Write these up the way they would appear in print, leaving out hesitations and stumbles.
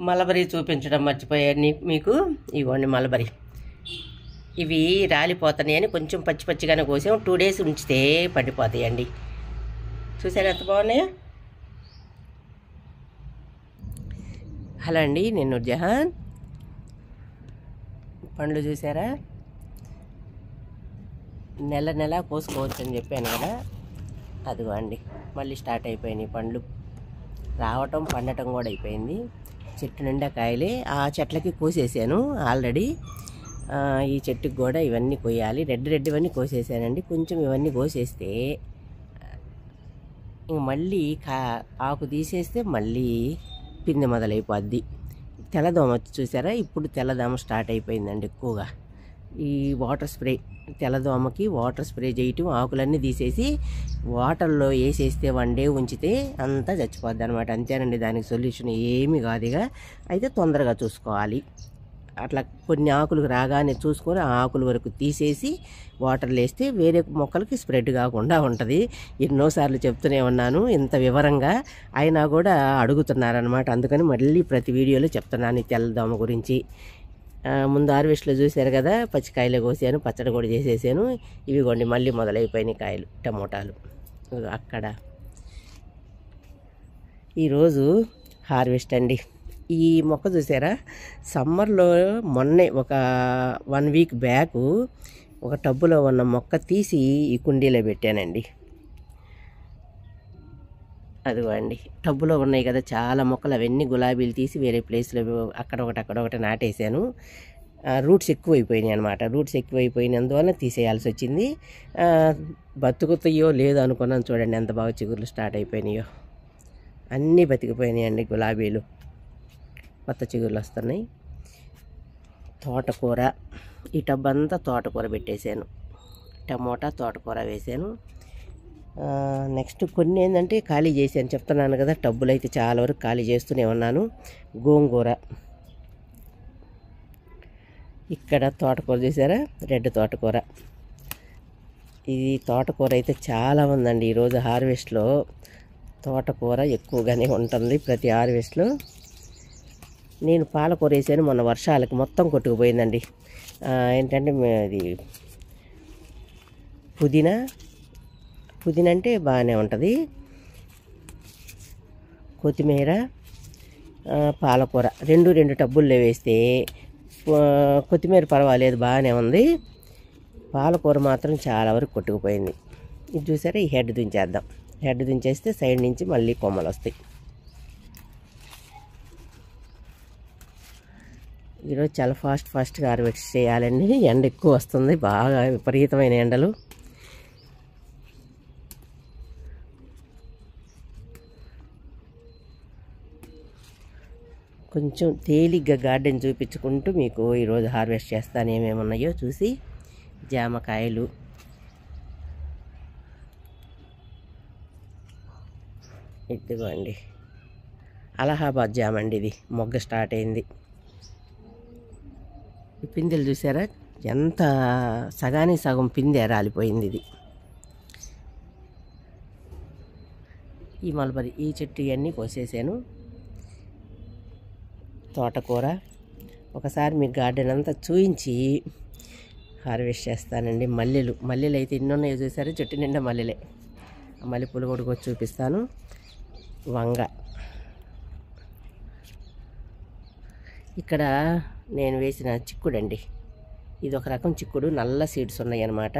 Mulberry చూపించడం మర్చిపోయాను మీకు. ఇవ్వండి మలబరీ. ఇవి రాలిపోతున్నాయి అని కొంచెం పచ్చి పచ్చిగానే కోసాం. 2 days ఉంచితే పండిపోతాయండి. చూసారా ఎంత బాగున్నాయో. హలో అండి, నేను నూర్జహాన్. పండ్లు చూసారా, నెల నెల కోసుకోవచ్చు అని చెప్పాను కదా, అదిగో అండి మళ్ళీ స్టార్ట్ అయిపోయినాయి పండ్లు రావటం, పండటం కూడా అయిపోయింది. చెట్టు నిండా కాయలే. ఆ చెట్లకి కోసేసాను ఆల్రెడీ. ఈ చెట్టుకి కూడా ఇవన్నీ కోయాలి. రెడ్ ఇవన్నీ కోసేసానండి. కొంచెం ఇవన్నీ కోసేస్తే ఇంక మళ్ళీ ఆకు తీసేస్తే మళ్ళీ పిందె మొదలైపోద్ది. తెల్లదోమ చూసారా, ఇప్పుడు తెల్లదోమ స్టార్ట్ అయిపోయిందండి ఎక్కువగా. ఈ వాటర్ స్ప్రే, తెల్లదోమకి వాటర్ స్ప్రే చేయటం, ఆకులన్నీ తీసేసి వాటర్లో వేసేస్తే 1 day ఉంచితే అంతా చచ్చిపోద్ది అనమాట. అంతేనండి, దానికి సొల్యూషన్ ఏమీ కాదుగా. అయితే తొందరగా చూసుకోవాలి. అట్లా కొన్ని ఆకులు రాగానే చూసుకొని ఆ ఆకుల వరకు తీసేసి వాటర్లో వేస్తే వేరే మొక్కలకి స్ప్రెడ్ కాకుండా ఉంటుంది. ఎన్నోసార్లు చెప్తూనే ఉన్నాను ఇంత వివరంగా, అయినా కూడా అడుగుతున్నారనమాట. అందుకని మళ్ళీ ప్రతి వీడియోలో చెప్తున్నాను ఈ తెల్లదోమ గురించి. ముందు హార్వెస్ట్లో చూశారు కదా, పచ్చికాయలు కోసాను, పచ్చడి కూడా చేసేసాను. ఇవి కొండి మళ్ళీ మొదలైపోయినాయి కాయలు, టమోటాలు. అక్కడ ఈరోజు హార్వెస్ట్ అండి. ఈ మొక్క చూసారా, సమ్మర్లో మొన్నే ఒక 1 week బ్యాక్ ఒక టబ్బులో ఉన్న మొక్క తీసి ఈ కుండీలో పెట్టానండి. అదిగో అండి, టబ్బులో ఉన్నాయి కదా చాలా మొక్కలు, అవన్నీ గులాబీలు తీసి వేరే ప్లేస్లో అక్కడ ఒకటి నాటేశాను. రూట్స్ ఎక్కువైపోయినాయి అనమాట. రూట్స్ ఎక్కువైపోయినందువల్ల తీసేయాల్సి వచ్చింది. బతుకుతాయో లేదో అనుకున్నాను. చూడండి ఎంత బాగా చిగుర్లు స్టార్ట్ అయిపోయినాయో. అన్నీ బతికిపోయినాయండి గులాబీలు, కొత్త చిగుర్లు వస్తున్నాయి. తోటకూర, ఈ టబ్ అంతా తోటకూర పెట్టేశాను. టమోటా, తోటకూర వేసాను. నెక్స్ట్ కొన్ని ఏంటంటే ఖాళీ చేశాను, చెప్తున్నాను కదా, టబ్బులు అయితే చాలా వరకు ఖాళీ చేస్తూనే ఉన్నాను. గోంగూర, ఇక్కడ తోటకూర చూసారా, రెడ్ తోటకూర. ఇది తోటకూర అయితే చాలా ఉందండి. ఈరోజు హార్వెస్ట్లో తోటకూర ఎక్కువగానే ఉంటుంది ప్రతి హార్వెస్ట్లో. నేను పాలకూర వేసాను, మొన్న వర్షాలకి మొత్తం కొట్టుకుపోయిందండి. ఏంటంటే అది పుదీనా అంటే బాగానే ఉంటుంది. కొత్తిమీర, పాలకూర రెండు టబ్బుల్లో వేస్తే కొత్తిమీర పర్వాలేదు బాగానే ఉంది. పాలకూర మాత్రం చాలా వరకు కొట్టుకుపోయింది. ఇది చూసారా, ఈ హెడ్ దుంచేద్దాం. హెడ్ దుంచేస్తే సైడ్ నుంచి మళ్ళీ కొమ్మలు వస్తాయి. ఈరోజు చాలా ఫాస్ట్గా హార్వెస్ట్ చేయాలండి. ఎండ ఎక్కువ వస్తుంది, బాగా విపరీతమైన ఎండలు. కొంచెం తేలిగ్గా గార్డెన్ చూపించుకుంటూ మీకు ఈరోజు హార్వెస్ట్ చేస్తాను ఏమేమి ఉన్నాయో చూసి. జామకాయలు, ఇదిగోండి అలహాబాద్ జామ అండి. ఇది మొగ్గ స్టార్ట్ అయింది. ఈ పిందెలు చూసారా, ఎంత సగానికి సగం పిందె రాలిపోయింది. ఇది ఈ మల్బరీ, ఈ చెట్టు ఇవన్నీ కోసేసాను. తోటకూర ఒకసారి మీకు గార్డెన్ అంతా చూయించి హార్వెస్ట్ చేస్తానండి. మల్లెలు అయితే ఎన్ని ఉన్నాయో చూసారు, చెట్టు నిండా మల్లెలే. ఆ మల్లెపూలు కూడా చూపిస్తాను. వంగ, ఇక్కడ నేను వేసిన చిక్కుడండి. ఇది ఒక రకం చిక్కుడు, నల్ల సీడ్స్ ఉన్నాయి అన్నమాట.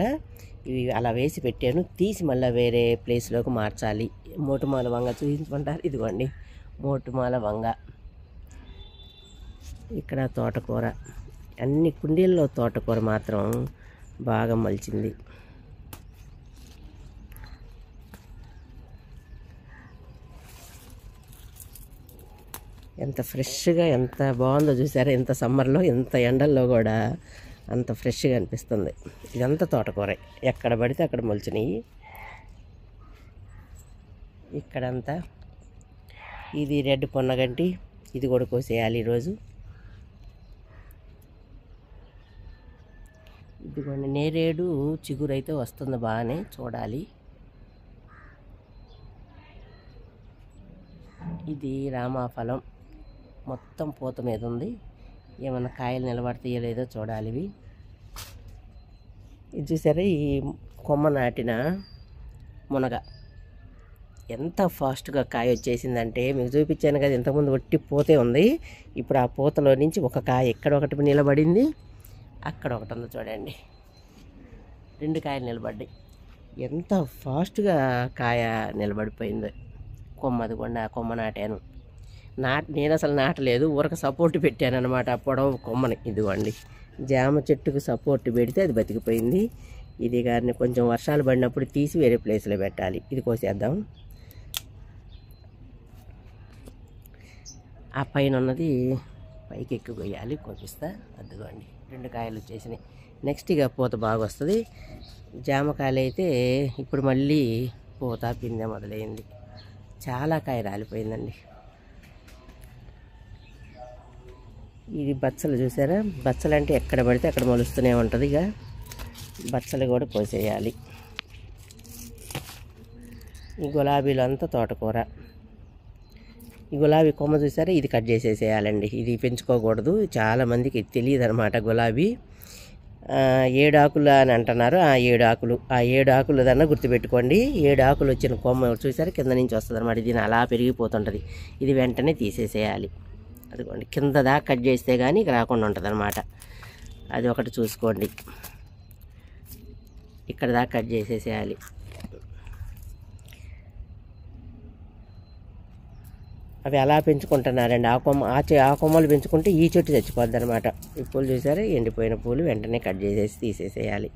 ఇవి అలా వేసి పెట్టాను, తీసి మళ్ళీ వేరే ప్లేస్లోకి మార్చాలి. మోటుమాల వంగ చూపించుకుంటారు, ఇదిగోండి మోటుమాల వంగ. ఇక్కడ తోటకూర, అన్ని కుండీల్లో తోటకూర మాత్రం బాగా మలిచింది. ఎంత ఫ్రెష్గా, ఎంత బాగుందో చూసారా. ఎంత సమ్మర్లో, ఎంత ఎండల్లో కూడా అంత ఫ్రెష్గా అనిపిస్తుంది. ఇదంతా తోటకూర, ఎక్కడ పడితే అక్కడ మొలిచినాయి. ఇక్కడంతా ఇది రెడ్ పొన్నగంటి, ఇది కూడా కోసేయాలి ఈరోజు. ఇదిగోండి నేరేడు చిగురు అయితే వస్తుంది బాగానే, చూడాలి. ఇది రామాఫలం, మొత్తం పూత మీద ఉంది. ఏమన్నా కాయలు నిలబడతాయో లేదో చూడాలి. ఇవి ఇది చూసారా, ఈ కొమ్మ నాటిన మునగ ఎంత ఫాస్ట్గా కాయ వచ్చేసిందంటే మీకు చూపించాను కదా, ఇంతకుముందు ఒట్టి పూతే ఉంది. ఇప్పుడు ఆ పూతలో నుంచి ఒక కాయ ఇక్కడ ఒకటి నిలబడింది, అక్కడ ఒకటి ఉంది చూడండి. 2 కాయలు నిలబడ్డాయి. ఎంత ఫాస్ట్గా కాయ నిలబడిపోయిందో. కొమ్మది కూడా కొమ్మ నాటాను. నేను అసలు నాటలేదు, ఊరక సపోర్ట్ పెట్టాను అనమాట. పొడవు కొమ్మని ఇదిగోండి, జామ చెట్టుకు సపోర్ట్ పెడితే అది బతికిపోయింది. ఇది గారిని కొంచెం వర్షాలు పడినప్పుడు తీసి వేరే ప్లేస్లో పెట్టాలి. ఇది కోసేద్దాం. ఆ పైన ఉన్నది పైకి ఎక్కి కొయ్యాలి, కోపిస్తా. అదిగోండి 2 కాయలు వచ్చేసినాయి. నెక్స్ట్ ఇక పూత బాగా వస్తుంది. జామకాయలు అయితే ఇప్పుడు మళ్ళీ పూత పిందె మొదలైంది. చాలా కాయ రాలిపోయిందండి. ఇది బచ్చలు చూసారా, బచ్చలు అంటే ఎక్కడ పడితే అక్కడ మొలుస్తూనే ఉంటుంది. ఇక బచ్చలు కూడా కోసేయాలి. ఈ గులాబీలు అంతా తోటకూర. ఈ గులాబీ కొమ్మ చూసారా, ఇది కట్ చేసేసేయాలండి. ఇది పెంచుకోకూడదు, చాలామందికి తెలియదు అనమాట. గులాబీ 7 ఆకులు అని అంటున్నారు. ఆ 7 ఆకులు దన్నా గుర్తుపెట్టుకోండి. 7 ఆకులు వచ్చిన కొమ్మ చూసారా కింద నుంచి వస్తుంది అనమాట. దీని అలా పెరిగిపోతుంటుంది. ఇది వెంటనే తీసేసేయాలి. అదిగోండి, కింద దాకా కట్ చేస్తే కానీ ఇక రాకుండా ఉంటుంది అనమాట. అది ఒకటి చూసుకోండి. ఇక్కడ దాకా కట్ చేసేసేయాలి. అవి అలా పెంచుకుంటున్నారండి. ఆ కొమ్మలు పెంచుకుంటే ఈ చెట్టు చచ్చిపోద్ది అనమాట. ఈ పూలు చూసారా, ఎండిపోయిన పూలు వెంటనే కట్ చేసేసి తీసేసేయాలి.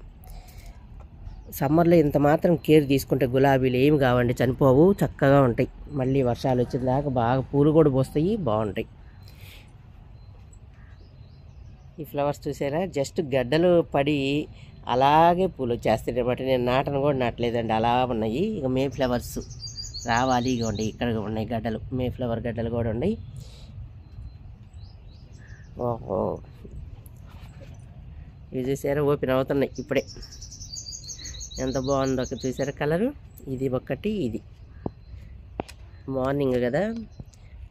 సమ్మర్లో ఇంత మాత్రం కేర్ తీసుకుంటే గులాబీలు ఏమి కావండి, చనిపోవు, చక్కగా ఉంటాయి. మళ్ళీ వర్షాలు వచ్చిన దాకా బాగా పూలు కూడా పోస్తాయి, బాగుంటాయి. ఈ ఫ్లవర్స్ చూసారా, జస్ట్ గడ్డలు పడి అలాగే పూలు వచ్చేస్తాయి అనమాట. నేను నాటను కూడా నాటలేదండి, అలా ఉన్నాయి. ఇక మే ఫ్లవర్స్ రావాలి. ఇక ఉండి ఇక్కడ ఉన్నాయి గడ్డలు, మే ఫ్లవర్ గడ్డలు కూడా ఉన్నాయి. ఓహో, ఇవి చూసారా ఓపెన్ అవుతున్నాయి ఇప్పుడే. ఎంత బాగుందో చూసారా కలరు. ఇది ఒకటి, ఇది మార్నింగ్ కదా,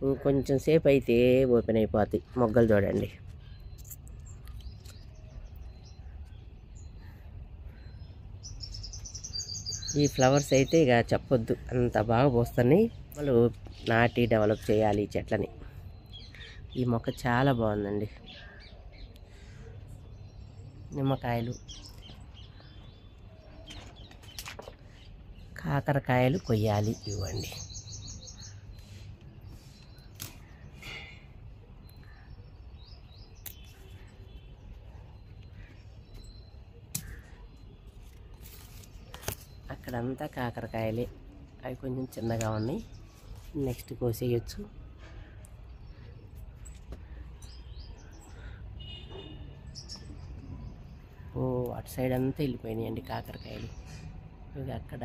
ఇంకొంచెం సేపు అయితే ఓపెన్ అయిపోతాయి మొగ్గలు చూడండి. ఈ ఫ్లవర్స్ అయితే ఇక చెప్పొద్దు, అంత బాగా పోస్తున్నాయి. వాళ్ళు నాటి డెవలప్ చేయాలి ఈ చెట్లని. ఈ మొక్క చాలా బాగుందండి. నిమ్మకాయలు, కాకరకాయలు కొయ్యాలి. ఇవ్వండి. అక్కడంతా కాకరకాయలే, అవి కొంచెం చిన్నగా ఉన్నాయి. నెక్స్ట్ కోసేయచ్చు. ఓ, అటు సైడ్ అంతా వెళ్ళిపోయినాయండి కాకరకాయలు. ఇవి అక్కడ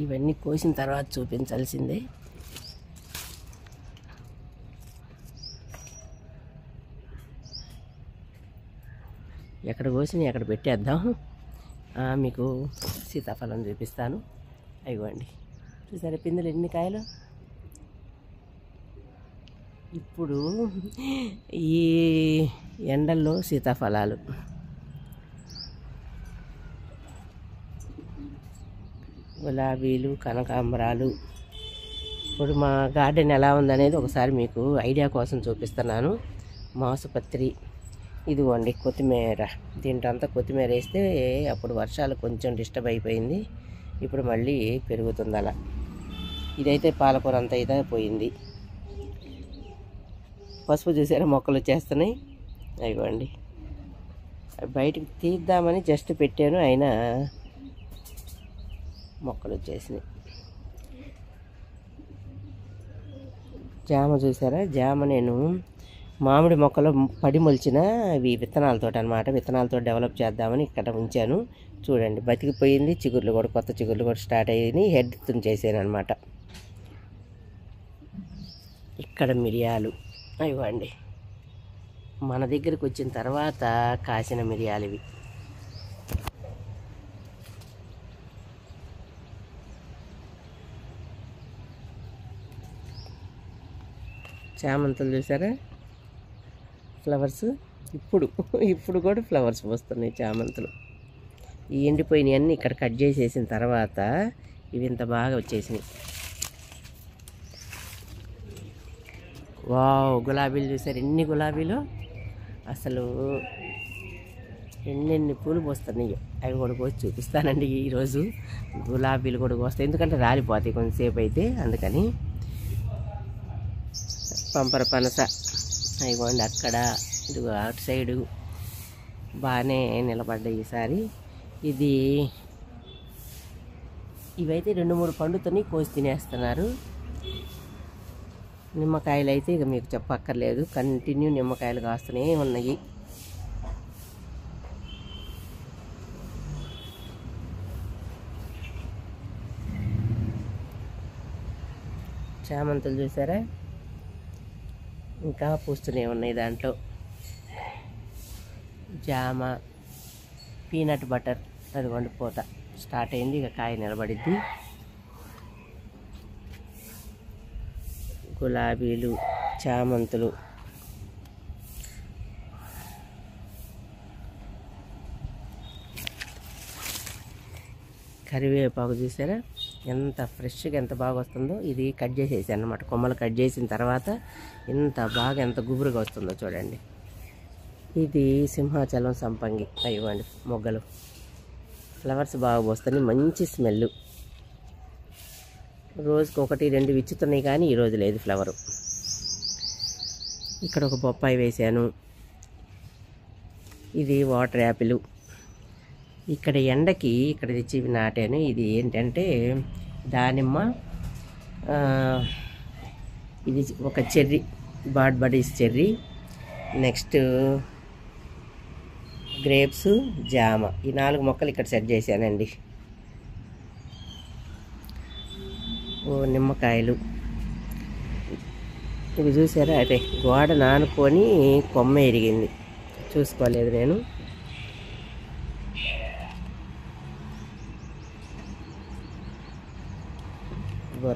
ఇవన్నీ కోసిన తర్వాత చూపించాల్సిందే. ఎక్కడ కోసినా ఎక్కడ పెట్టేద్దాం. మీకు సీతాఫలం చూపిస్తాను. అయ్యండి, చూసారా పిందెలు ఎన్ని కాయలు. ఇప్పుడు ఈ ఎండల్లో సీతాఫలాలు. గులాబీలు, కనకాంబరాలు. ఇప్పుడు మా గార్డెన్ ఎలా ఉందనేది ఒకసారి మీకు ఐడియా కోసం చూపిస్తున్నాను. మాసుపత్రి, ఇదిగోండి కొత్తిమీర. దీంట్లో కొత్తిమీర వేస్తే అప్పుడు వర్షాలు కొంచెం డిస్టర్బ్ అయిపోయింది, ఇప్పుడు మళ్ళీ పెరుగుతుంది అలా. ఇదైతే పాలకూర అంతా అయితే పోయింది. పసుపు చూసారా మొక్కలు వచ్చేస్తున్నాయి. అయ్యండి, బయటికి తీద్దామని జస్ట్ పెట్టాను, అయినా మొక్కలు వచ్చేసినాయి. జామ చూసారా, జామ నేను మామిడి మొక్కలు పడి మొలిచిన అవి విత్తనాలతో అనమాట. విత్తనాలతో డెవలప్ చేద్దామని ఇక్కడ ఉంచాను. చూడండి బతికిపోయింది. చిగుర్లు కూడా, కొత్త చిగుర్లు కూడా స్టార్ట్ అయ్యి హెడ్ తుంచేసాను అనమాట. ఇక్కడ మిరియాలు. ఇవ్వండి, మన దగ్గరికి వచ్చిన తర్వాత కాసిన మిరియాలు ఇవి. చామంతులు చూసారా ఫ్లవర్స్. ఇప్పుడు ఇప్పుడు కూడా ఫ్లవర్స్ వస్తున్నాయి చామంతులు. ఈ ఎండిపోయినవన్నీ ఇక్కడ కట్ చేసేసిన తర్వాత ఇవి ఇంత బాగా వచ్చేసినాయి. వావ్, గులాబీలు చూసారు ఎన్ని గులాబీలు, అసలు ఎన్నెన్ని పూలు పోస్తున్నాయో. అవి కూడా కోసి చూపిస్తానండి ఈరోజు. గులాబీలు కూడా కోస్తాయి, ఎందుకంటే రాలిపోతాయి కొంతసేపు అయితే, అందుకని. పంపర పనస అయిపోండి అక్కడ, ఇదిగో అటు సైడు బాగానే నిలబడ్డాయి ఈసారి. ఇవైతే 2-3 పండుతోని కోసి తినేస్తున్నారు. నిమ్మకాయలు అయితే ఇక మీకు చెప్పక్కర్లేదు, కంటిన్యూ నిమ్మకాయలు కాస్తూనే ఉన్నాయి. చామంతులు చూసారా ఇంకా పూస్తూనే ఉన్నాయి. దాంట్లో జామ, పీనట్ బటర్ అది వండిపోత స్టార్ట్ అయింది. ఇక కాయ నిలబడిద్ది. గులాబీలు, చామంతులు, కరివేపాకు చూసారా ఎంత ఫ్రెష్గా ఎంత బాగా వస్తుందో. ఇది కట్ చేసేసాను అన్నమాట, కొమ్మలు కట్ చేసిన తర్వాత ఎంత గుబురుగా వస్తుందో చూడండి. ఇది సింహాచలం సంపంగి అయ్యండి మొగ్గలు. ఫ్లవర్స్ బాగా వస్తున్నాయి, మంచి స్మెల్. రోజుకి 1-2 విచ్చుతున్నాయి, కానీ ఈరోజు లేదు ఫ్లవరు. ఇక్కడ ఒక బొప్పాయి వేశాను. ఇది వాటర్ యాపిల్. ఇక్కడ ఎండకి ఇక్కడ తెచ్చి నాటాను. ఇది ఏంటంటే దానిమ్మ, ఇది ఒక చెర్రీ, బాడ్బడీస్ చెర్రీ, నెక్స్ట్ గ్రేప్స్, జామ. ఈ 4 మొక్కలు ఇక్కడ సెట్ చేశానండి. నిమ్మకాయలు ఇవి చూసారా, అదే గోడ నానుకొని కొమ్మ ఎరిగింది, చూసుకోలేదు నేను.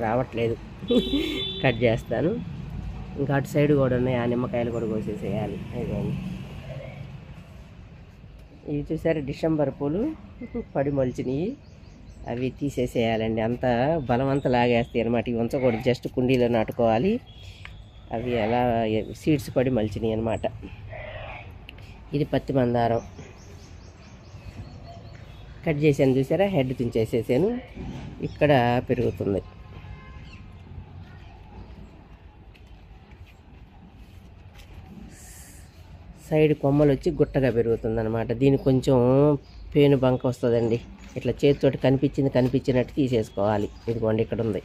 రావట్లేదు, కట్ చేస్తాను. ఇంకా అటు సైడ్ కూడా ఉన్నాయి, ఆ నిమ్మకాయలు కూడా కోసేసేయాలి. అయిపోయింది. ఇవి చూసారు డిసెంబర్ పూలు పడి మొలిచినవి, అవి తీసేసేయాలండి. అంత బలవంత లాగేస్తాయి అనమాట. ఇవి ఉంచకూడదు, జస్ట్ కుండీలో నాటుకోవాలి. అవి అలా సీడ్స్ పడి మలిచినాయి అనమాట. ఇది పత్తి మందారం కట్ చేశాను చూసారా, హెడ్ తుంచేసేసాను. ఇక్కడ పెరుగుతుంది. సైడ్ కొమ్మలు వచ్చి గుట్టగా పెరుగుతుంది అనమాట. దీనికి కొంచెం పేను బంక వస్తుందండి. ఇట్లా చేతితోటి కనిపించినట్టు తీసేసుకోవాలి. ఇదిగోండి ఇక్కడ ఉంది.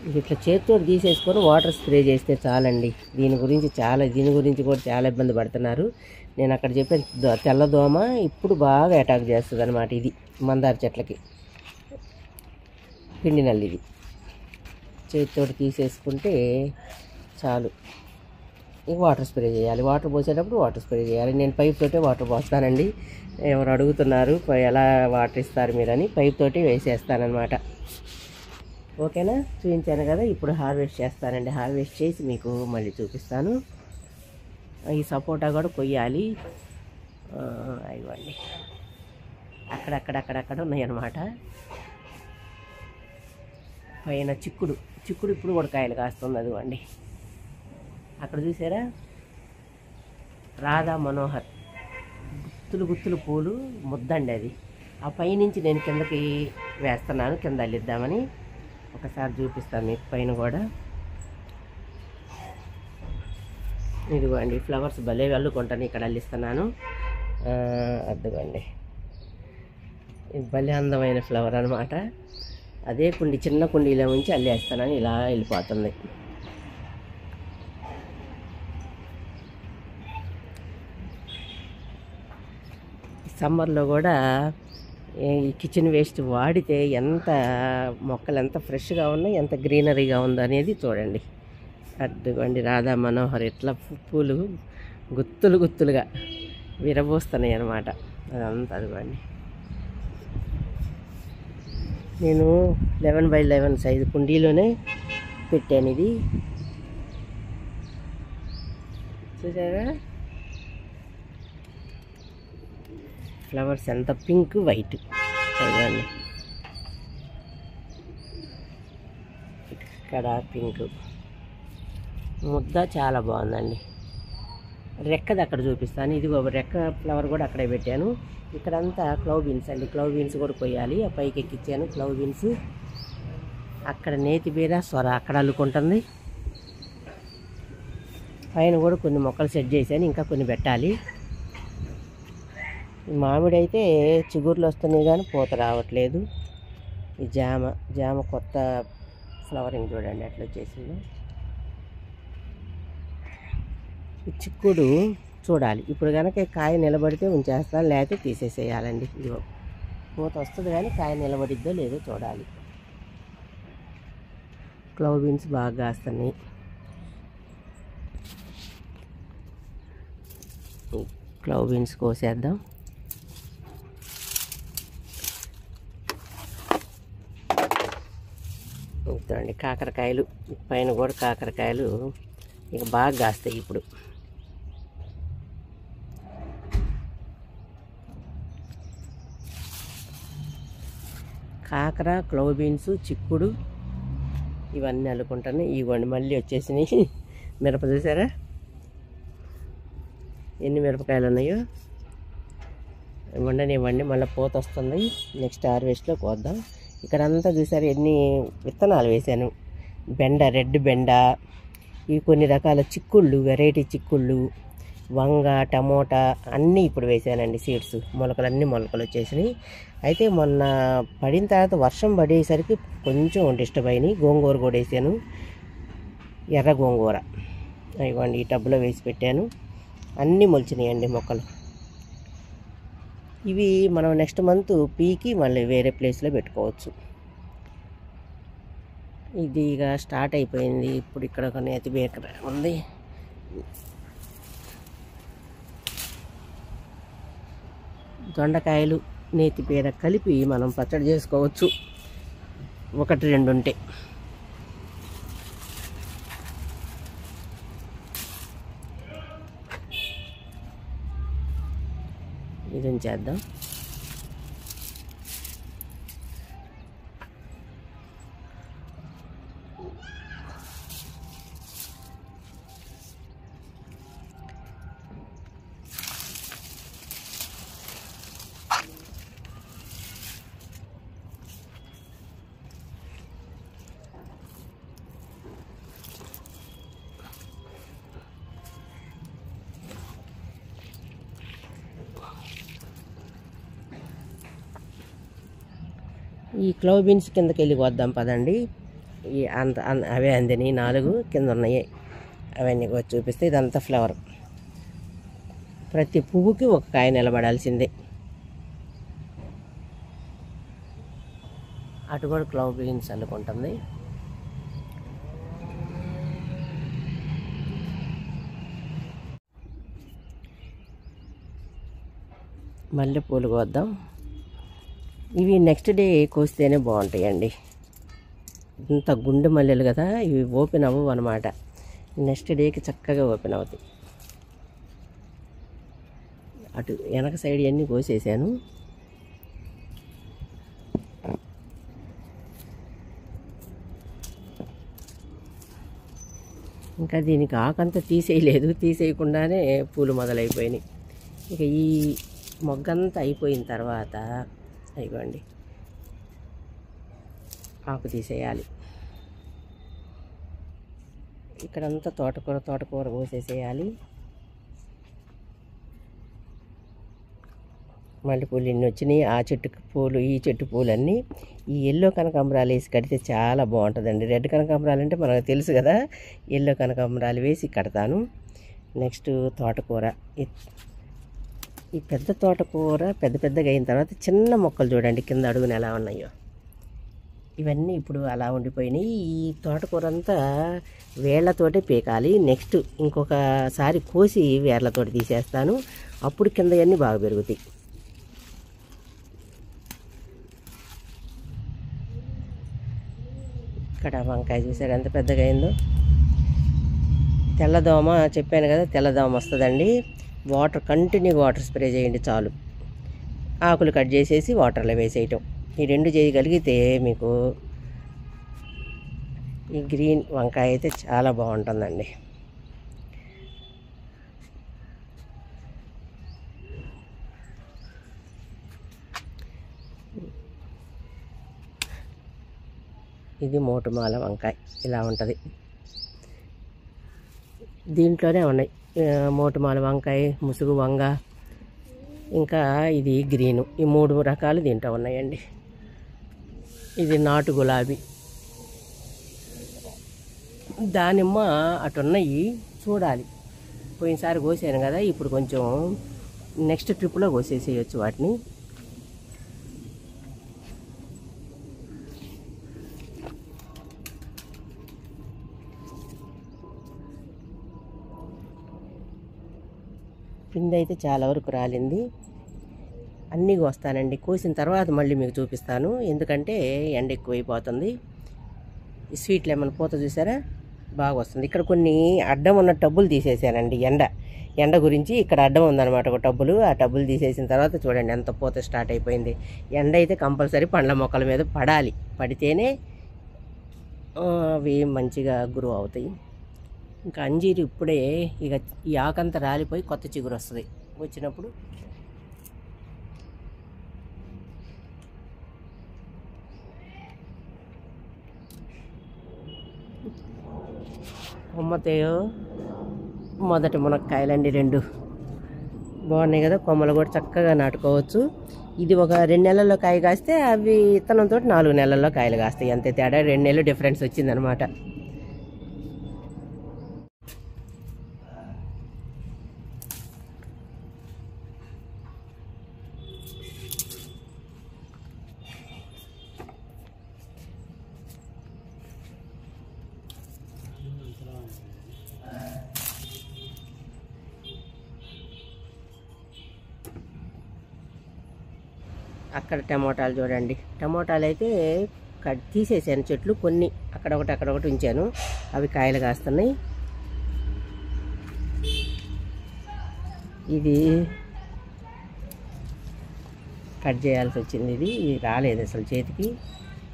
ఇది ఇట్లా చేతితో తీసేసుకొని వాటర్ స్ప్రే చేస్తే చాలండి. దీని గురించి కూడా చాలా ఇబ్బంది పడుతున్నారు. నేను అక్కడ చెప్పాను, తెల్లదోమ ఇప్పుడు బాగా అటాక్ చేస్తుంది అనమాట. ఇది మందార చెట్లకి పిండి నల్లి. ఇది చేతితో తీసేసుకుంటే చాలు. ఇక వాటర్ స్ప్రే చేయాలి. వాటర్ పోసేటప్పుడు వాటర్ స్ప్రే చేయాలి. నేను పైప్ తోటే వాటర్ పోస్తానండి. ఎవరు అడుగుతున్నారు ఎలా వాటర్ ఇస్తారు మీరని, పైప్ తోటి వేసేస్తానమాట. ఓకేనా, చూపించాను కదా. ఇప్పుడు హార్వెస్ట్ చేస్తానండి. హార్వెస్ట్ చేసి మీకు మళ్ళీ చూపిస్తాను. ఈ సపోటా కూడా కొయ్యాలి. ఇవ్వండి, అక్కడక్కడ ఉన్నాయన్నమాట. పైన చిక్కుడు ఇప్పుడు కూడా కాయలు కాస్తుంది. అదిగోండి అక్కడ చూసారా, రాధా మనోహర్ గుత్తులు పూలు ముద్దండి. అది ఆ పైనుంచి నేను కిందకి వేస్తున్నాను, కింద అల్లిద్దామని. ఒకసారి చూపిస్తాను మీకు పైన కూడా. ఇదిగోండి ఫ్లవర్స్ భలే అల్లుకుంటాను, ఇక్కడ అల్లిస్తున్నాను. అదిగోండి, ఇది భలే అందమైన ఫ్లవర్ అనమాట. అదే చిన్న కుండీలో ఉంచి అల్లేస్తున్నాను, ఇలా వెళ్ళిపోతుంది. సమ్మర్లో కూడా ఈ కిచెన్ వేస్ట్ వాడితే మొక్కలు ఎంత ఫ్రెష్గా ఉన్నాయి, ఎంత గ్రీనరీగా ఉందో అనేది చూడండి. అదిగోండి రాధా మనోహర్ ఎట్లా పూలు గుత్తులుగా విరబోస్తున్నాయి అన్నమాట. అదంతా అదిగోండి. నేను 11x11 సైజు కుండీలోనే పెట్టాను. ఇది చూసారా ఫ్లవర్స్ ఎంత పింక్ వైట్. చూడండి ఇక్కడ పింక్ ముద్ద చాలా బాగుందండి. రెక్కది అక్కడ చూపిస్తాను. ఇది రెక్క ఫ్లవర్ కూడా అక్కడే పెట్టాను. ఇక్కడంతా క్లవ్ బీన్స్ అండి. క్లవ్ బీన్స్ కూడా కొయ్యాలి. ఆ పైకి ఎక్కించాను క్లవ్ బీన్స్. అక్కడ నేతి బీర సొర అక్కడ అల్లుకుంటుంది. పైన కూడా కొన్ని మొక్కలు సెట్ చేశాను, ఇంకా కొన్ని పెట్టాలి. మామిడి అయితే చిగుర్లు వస్తున్నాయి కానీ పూత రావట్లేదు. ఈ జామ కొత్త ఫ్లవరింగ్ చూడండి ఎట్లా వచ్చేసిందో. ఈ చిక్కుడు చూడాలి. ఇప్పుడు కనుక కాయ నిలబడితే ఉంచేస్తాను, లేకపోతే తీసేసేయాలండి. ఇదిగో పూత వస్తుంది కానీ కాయ నిలబడిద్దో లేదో చూడాలి. క్లవ్ బీన్స్ బాగా కాస్తున్నాయి. Clove beans కోసేద్దాం. చూడండి కాకరకాయలు పైన కూడా కాకరకాయలు ఇక బాగా కాస్తాయి ఇప్పుడు. కాకర, క్లవ్ బీన్స్, చిక్కుడు ఇవన్నీ అల్లుకుంటాను. ఇవ్వండి మళ్ళీ వచ్చేసినాయి మిరప. చూసారా ఎన్ని మిరపకాయలు ఉన్నాయో. ఇవ్వండి మళ్ళీ పూత వస్తుంది. నెక్స్ట్ హార్వెస్ట్లో కోద్దాం. ఇక్కడంతా చూసారు ఎన్ని విత్తనాలు వేశాను. బెండ, రెడ్ బెండ, ఇవి కొన్ని రకాల చిక్కుళ్ళు, వెరైటీ చిక్కుళ్ళు, వంగ, టమోటా అన్నీ ఇప్పుడు వేసానండి సీడ్స్. మొలకలు వచ్చేసినాయి. అయితే మొన్న పడిన తర్వాత వర్షం పడేసరికి కొంచెం డిస్టర్బ్ అయినాయి. గోంగూర కూడా వేసాను, ఎర్ర గోంగూర. ఇవ్వండి ఈ టబ్లో వేసి పెట్టాను. అన్నీ మొలిచినాయండి మొక్కలు. ఇవి మనం నెక్స్ట్ మంత్ పీకి మళ్ళీ వేరే ప్లేస్లో పెట్టుకోవచ్చు. ఇది ఇక స్టార్ట్ అయిపోయింది. ఇప్పుడు ఇక్కడ ఒక నేతి బీర ఉంది. దొండకాయలు, నేతి బీర కలిపి మనం పచ్చడి చేసుకోవచ్చు. 1-2 ఉంటే. ఇది చేద్దాం. ఈ క్లవ్ బీన్స్ కిందకి వెళ్ళి వద్దాం పదండి. ఈ అవే అందిని 4 కింద ఉన్నాయి. అవన్నీ వచ్చి చూపిస్తే ఇదంతా ఫ్లవర్. ప్రతి పువ్వుకి ఒక కాయ నిలబడాల్సిందే. అటు కూడా క్లవ్ బీన్స్ అల్లుకుంటుంది. మల్లెపూలు కోద్దాం. ఇవి నెక్స్ట్ డే కోస్తేనే బాగుంటాయండి. ఇంత గుండె మల్లెలు కదా, ఇవి ఓపెన్ అవ్వవు అనమాట. నెక్స్ట్ డేకి చక్కగా ఓపెన్ అవుతాయి. అటు వెనక సైడ్ అన్నీ కోసేసాను. ఇంకా దీనికి ఆకంతా తీసేయలేదు, తీసేయకుండానే పూలు మొదలైపోయినాయి. ఇక ఈ మొగ్గంతా అయిపోయిన తర్వాత ఇవ్వండి ఆకు తీసేయాలి. ఇక్కడంతా తోటకూర కోసేసేయాలి. మల్లెపూలు ఇన్ని వచ్చినాయి. ఆ చెట్టుకు పూలు, ఈ చెట్టు పూలన్నీ. ఈ ఎల్లో కనకాంబరాలు వేసి కడితే చాలా బాగుంటుందండి. రెడ్ కనకాంబరాలు అంటే మనకు తెలుసు కదా, ఎల్లో కనకాంబరాలు వేసి కడతాను. నెక్స్ట్ తోటకూర. ఈ పెద్ద తోటకూర పెద్దగా అయిన తర్వాత చిన్న మొక్కలు చూడండి కింద అడుగున ఎలా ఉన్నాయో. ఇవన్నీ ఇప్పుడు అలా ఉండిపోయినాయి. ఈ తోటకూర అంతా వేళ్లతోటే పీకాలి. నెక్స్ట్ ఇంకొకసారి కోసి వేర్లతోటి తీసేస్తాను. అప్పుడు కింద అన్నీ బాగా పెరుగుతాయి. ఇక్కడ వంకాయ చూసారు ఎంత పెద్దగా అయిందో. తెల్లదోమ చెప్పాను కదా, తెల్లదోమ వస్తుందండి. కంటిన్యూ వాటర్ స్ప్రే చేయండి చాలు. ఆకులు కట్ చేసేసి వాటర్లో వేసేయటం, ఈ రెండు చేయగలిగితే మీకు ఈ గ్రీన్ వంకాయ అయితే చాలా బాగుంటుందండి. ఇది మోటుమాల వంకాయ ఇలా ఉంటుంది. దీంట్లోనే ఉన్నాయి మోటుమాల వంకాయ, ముసుగు వంగ, ఇంకా ఇది గ్రీను. ఈ 3 రకాలు దీంట్లో ఉన్నాయండి. ఇది నాటు గులాబీ. దానిమ్మ అటున్నాయి చూడాలి. పోయినసారి కోసాను కదా, ఇప్పుడు కొంచెం నెక్స్ట్ ట్రిప్లో కోసేసేయచ్చు వాటిని. పిండి అయితే చాలా వరకు రాలింది. అన్నీ కోస్తానండి. కోసిన తర్వాత మళ్ళీ మీకు చూపిస్తాను, ఎందుకంటే ఎండ ఎక్కువైపోతుంది. ఈ స్వీట్ లెమన్ పూత చూసారా బాగా వస్తుంది. ఇక్కడ కొన్ని అడ్డం ఉన్న టబ్బులు తీసేసానండి. ఎండ గురించి ఇక్కడ అడ్డం ఉందన్నమాట ఒక టబ్బులు. ఆ టబ్బులు తీసేసిన తర్వాత చూడండి ఎంత పూత స్టార్ట్ అయిపోయింది. ఎండ అయితే కంపల్సరీ పండ్ల మొక్కల మీద పడాలి, పడితేనే అవి మంచిగా గ్రో అవుతాయి. ఇంకా అంజీరు ఇప్పుడే ఇక ఈ ఆకంతా రాలిపోయి కొత్త చిగురు వస్తుంది. వచ్చినప్పుడు కొమ్మతేయో మొదటి మునక్కాయలండి 2 బాగున్నాయి కదా. కొమ్మలు కూడా చక్కగా నాటుకోవచ్చు. ఇది ఒక 2 నెలల్లో కాయ కాస్తే అవి ఇత్తనంతో 4 నెలల్లో కాయలు కాస్తాయి. అంతే తేడా, 2 నెలలు డిఫరెన్స్ వచ్చిందనమాట. అక్కడ టమోటాలు చూడండి. టమోటాలు అయితే తీసేసాను చెట్లు, కొన్ని అక్కడొకటి ఉంచాను, అవి కాయలు కాస్తున్నాయి. ఇది కట్ చేయాల్సి వచ్చింది. ఇది రాలేదు అసలు చేతికి,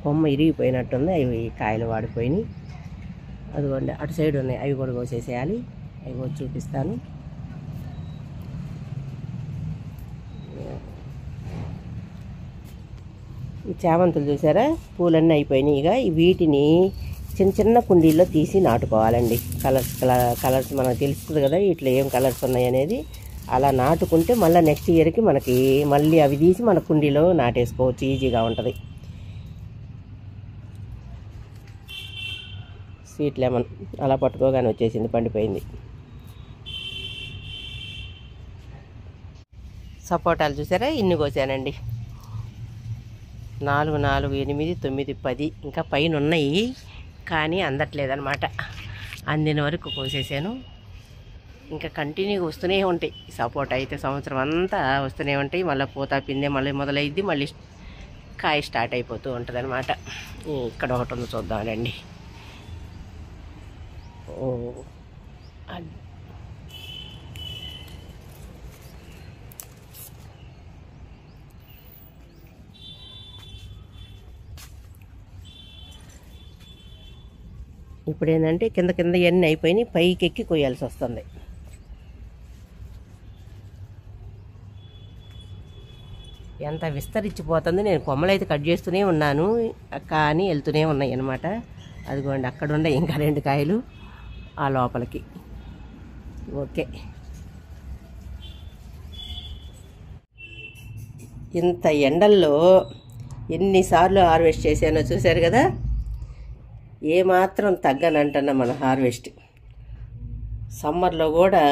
కొమ్మ ఇరిగిపోయినట్టుంది. అవి కాయలు వాడిపోయినాయి. అదిగోండి అటు సైడ్ ఉన్నాయి, అవి కూడా కోసేసేయాలి. అవి కూడా చూపిస్తాను. ఈ చామంతులు చూసారా పూలన్నీ అయిపోయినాయి. ఇక వీటిని చిన్న చిన్న కుండీల్లో తీసి నాటుకోవాలండి. కలర్స్ మనకు తెలుస్తుంది కదా ఇట్లా ఏం కలర్స్ ఉన్నాయి అనేది. అలా నాటుకుంటే మళ్ళీ నెక్స్ట్ ఇయర్కి మనకి మళ్ళీ అవి తీసి మన కుండీలో నాటేసుకోవచ్చు, ఈజీగా ఉంటుంది. స్వీట్ లెమన్ అలా పట్టుకోగానే వచ్చేసింది, పండిపోయింది. సపోటాలు చూసారా ఇన్ని కోసానండి. 4, 4, 8, 9, 10 ఇంకా పైన ఉన్నాయి, కానీ అందట్లేదన్నమాట. అందిన వరకు కోసేసాను. ఇంకా కంటిన్యూగా వస్తూనే ఉంటాయి. సపోటా అయితే సంవత్సరం అంతా వస్తూనే ఉంటాయి. మళ్ళీ పూత పిందె మళ్ళీ మొదలైద్ది, మళ్ళీ కాయ స్టార్ట్ అయిపోతూ ఉంటుంది అనమాట. ఇక్కడ ఒకటి ఉంది చూద్దామండి. ఇప్పుడు ఏంటంటే కింద ఇవన్నీ అయిపోయినాయి, పైకి ఎక్కి కొయ్యాల్సి వస్తుంది. ఎంత విస్తరించిపోతుంది. నేను కొమ్మలు అయితే కట్ చేస్తూనే ఉన్నాను, కానీ వెళ్తూనే ఉన్నాయి అన్నమాట. అదిగోండి అక్కడ ఉండే ఇంకా 2 కాయలు ఆ లోపలికి. ఓకే, ఇంత ఎండల్లో ఎన్నిసార్లు హార్వెస్ట్ చేశానో చూశారు కదా. ఏమాత్రం తగ్గనంటున్నా మన హార్వెస్ట్. సమ్మర్లో కూడా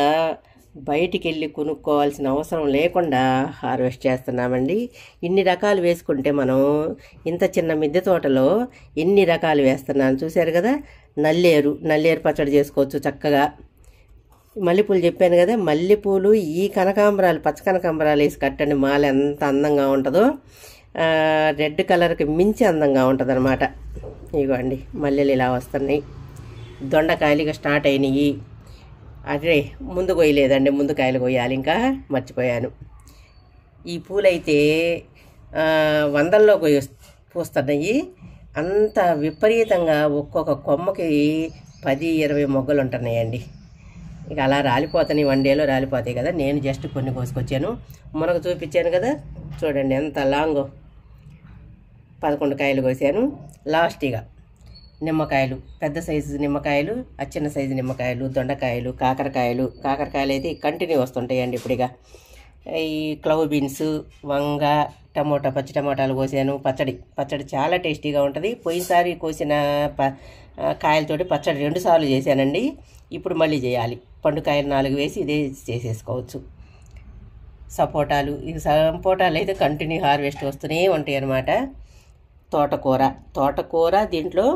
బయటికి వెళ్ళి కొనుక్కోవాల్సిన అవసరం లేకుండా హార్వెస్ట్ చేస్తున్నామండి. ఇన్ని రకాలు వేసుకుంటే మనం ఇంత చిన్న మిద్దె తోటలో ఎన్ని రకాలు వేస్తున్నాను చూశారు కదా. నల్లేరు పచ్చడి చేసుకోవచ్చు చక్కగా. మల్లెపూలు చెప్పాను కదా, మల్లెపూలు ఈ కనకాంబరాలు, పచ్చ కనకాంబరాలు వేసి కట్టండి, మాల ఎంత అందంగా ఉంటుందో. రెడ్ కలర్కి మించి అందంగా ఉంటుంది అన్నమాట. ఇగోండి మల్లెలు ఇలా వస్తున్నాయి. దొండకాయలు ఇక స్టార్ట్ అయినాయి. అదే ముందు కొయ్యలేదండి, ముందు కాయలు కొయ్యాలి, ఇంకా మర్చిపోయాను. ఈ పూలైతే వందల్లో పూస్తున్నాయి. అంత విపరీతంగా ఒక్కొక్క కొమ్మకి 10-20 మొగ్గలు ఉంటున్నాయండి. ఇక అలా రాలిపోతాయి, 1 డేలో రాలిపోతాయి కదా. నేను జస్ట్ కొన్ని కోసుకొచ్చాను. మునగ చూపించాను కదా, చూడండి ఎంత లాంగో. 11 కాయలు కోసాను. లాస్ట్గా నిమ్మకాయలు, పెద్ద సైజు నిమ్మకాయలు, చిన్న సైజు నిమ్మకాయలు, దొండకాయలు, కాకరకాయలు అయితే కంటిన్యూ వస్తుంటాయండి. ఇప్పుడు ఇక ఈ క్లవ్ బీన్స్, వంగ, టమోటా, పచ్చి టమోటాలు కోసాను. పచ్చడి చాలా టేస్టీగా ఉంటుంది. పోయినసారి కోసిన కాయలతోటి పచ్చడి 2 సార్లు చేశానండి. ఇప్పుడు మళ్ళీ చేయాలి. పండుకాయలు 4 వేసి ఇదే చేసేసుకోవచ్చు. సపోటాలు అయితే కంటిన్యూ హార్వెస్ట్ వస్తూనే ఉంటాయి అన్నమాట. తోటకూర దీంట్లో,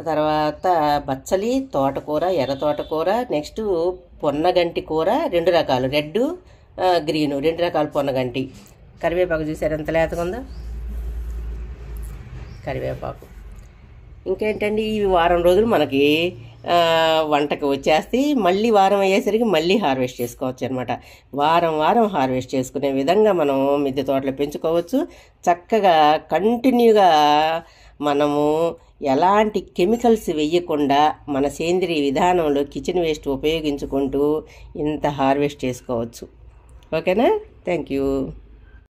తర్వాత బచ్చలి, తోటకూర, ఎర్ర తోటకూర, నెక్స్ట్ పొన్నగంటి కూర, 2 రకాలు, రెడ్, గ్రీను, 2 రకాల పొన్నగంటి. కరివేపాకు చూసారు ఎంత లేతగా ఉందో కరివేపాకు. ఇంకేంటండి, ఈ వారం రోజులు మనకి వంటకి వచ్చేస్తే మళ్ళీ వారం అయ్యేసరికి మళ్ళీ హార్వెస్ట్ చేసుకోవచ్చు అనమాట. వారం హార్వెస్ట్ చేసుకునే విధంగా మనం మిద్దె తోటలు పెంచుకోవచ్చు. చక్కగా కంటిన్యూగా మనము ఎలాంటి కెమికల్స్ వేయకుండా మన సేంద్రియ విధానంలో కిచెన్ వేస్ట్ ఉపయోగించుకుంటూ ఇంత హార్వెస్ట్ చేసుకోవచ్చు. ఓకేనా? Thank you.